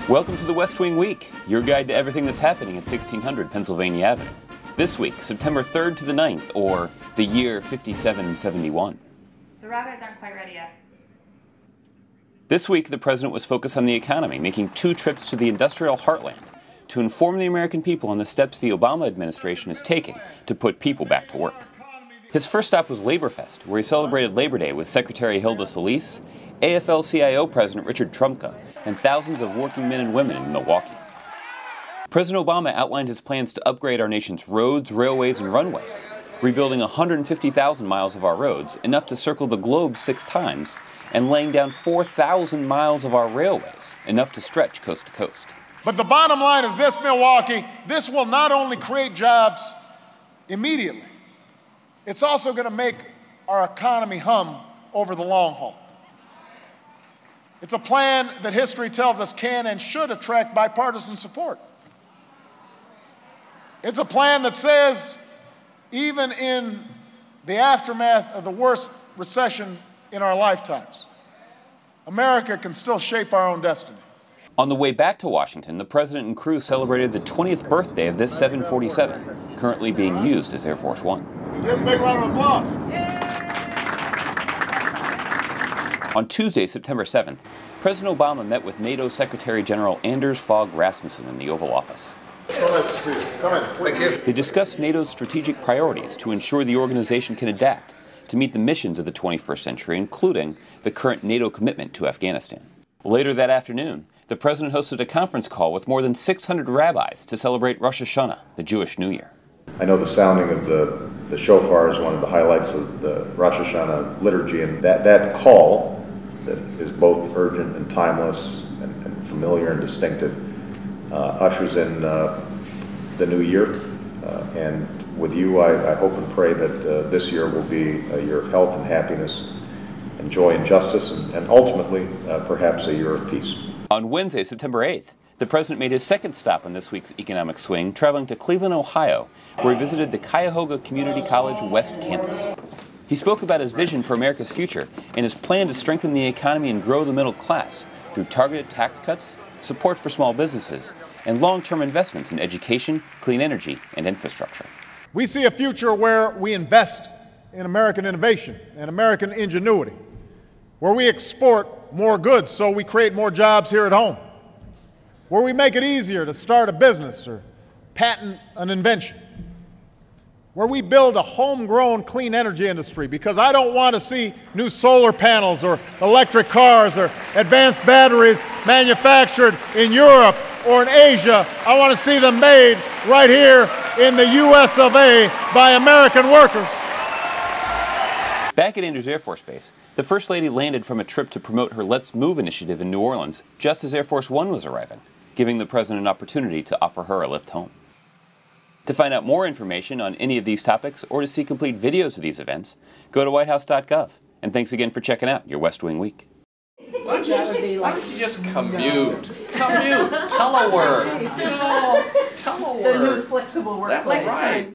Welcome to the West Wing Week, your guide to everything that's happening at 1600 Pennsylvania Ave. This week, September 3rd to the 9th, or the year 5771. The rabbis aren't quite ready yet. This week, the president was focused on the economy, making 2 trips to the industrial heartland to inform the American people on the steps the Obama administration is taking to put people back to work. His first stop was Labor Fest, where he celebrated Labor Day with Secretary Hilda Solis, AFL-CIO President Richard Trumka, and thousands of working men and women in Milwaukee. President Obama outlined his plans to upgrade our nation's roads, railways, and runways, rebuilding 150,000 miles of our roads, enough to circle the globe 6 times, and laying down 4,000 miles of our railways, enough to stretch coast to coast. But the bottom line is this, Milwaukee, this will not only create jobs immediately, it's also going to make our economy hum over the long haul. It's a plan that history tells us can and should attract bipartisan support. It's a plan that says, even in the aftermath of the worst recession in our lifetimes, America can still shape our own destiny. On the way back to Washington, the president and crew celebrated the 20th birthday of this 747, currently being used as Air Force One. Give a big round of applause. On Tuesday, September 7th, President Obama met with NATO Secretary-General Anders Fogh Rasmussen in the Oval Office. So nice to see you. Come in. Thank you. They discussed NATO's strategic priorities to ensure the organization can adapt to meet the missions of the 21st century, including the current NATO commitment to Afghanistan. Later that afternoon, the president hosted a conference call with more than 600 rabbis to celebrate Rosh Hashanah, the Jewish New Year. I know the sounding of the shofar is one of the highlights of the Rosh Hashanah liturgy, and that call that is both urgent and timeless and familiar and distinctive ushers in the new year. And with you, I hope and pray that this year will be a year of health and happiness and joy and justice, and ultimately, perhaps a year of peace. On Wednesday, September 8th, the president made his second stop on this week's economic swing, traveling to Cleveland, Ohio, where he visited the Cuyahoga Community College West Campus. He spoke about his vision for America's future and his plan to strengthen the economy and grow the middle class through targeted tax cuts, support for small businesses, and long-term investments in education, clean energy, and infrastructure. We see a future where we invest in American innovation and American ingenuity, where we export more goods so we create more jobs here at home, where we make it easier to start a business or patent an invention, where we build a homegrown clean energy industry, because I don't want to see new solar panels or electric cars or advanced batteries manufactured in Europe or in Asia. I want to see them made right here in the US of A by American workers. Back at Andrews Air Force Base, the First Lady landed from a trip to promote her Let's Move initiative in New Orleans just as Air Force One was arriving, giving the president an opportunity to offer her a lift home. To find out more information on any of these topics or to see complete videos of these events, go to whitehouse.gov. And thanks again for checking out your West Wing Week. Why don't you just commute? Commute. Telework. You know, telework. The new flexible work. That's right.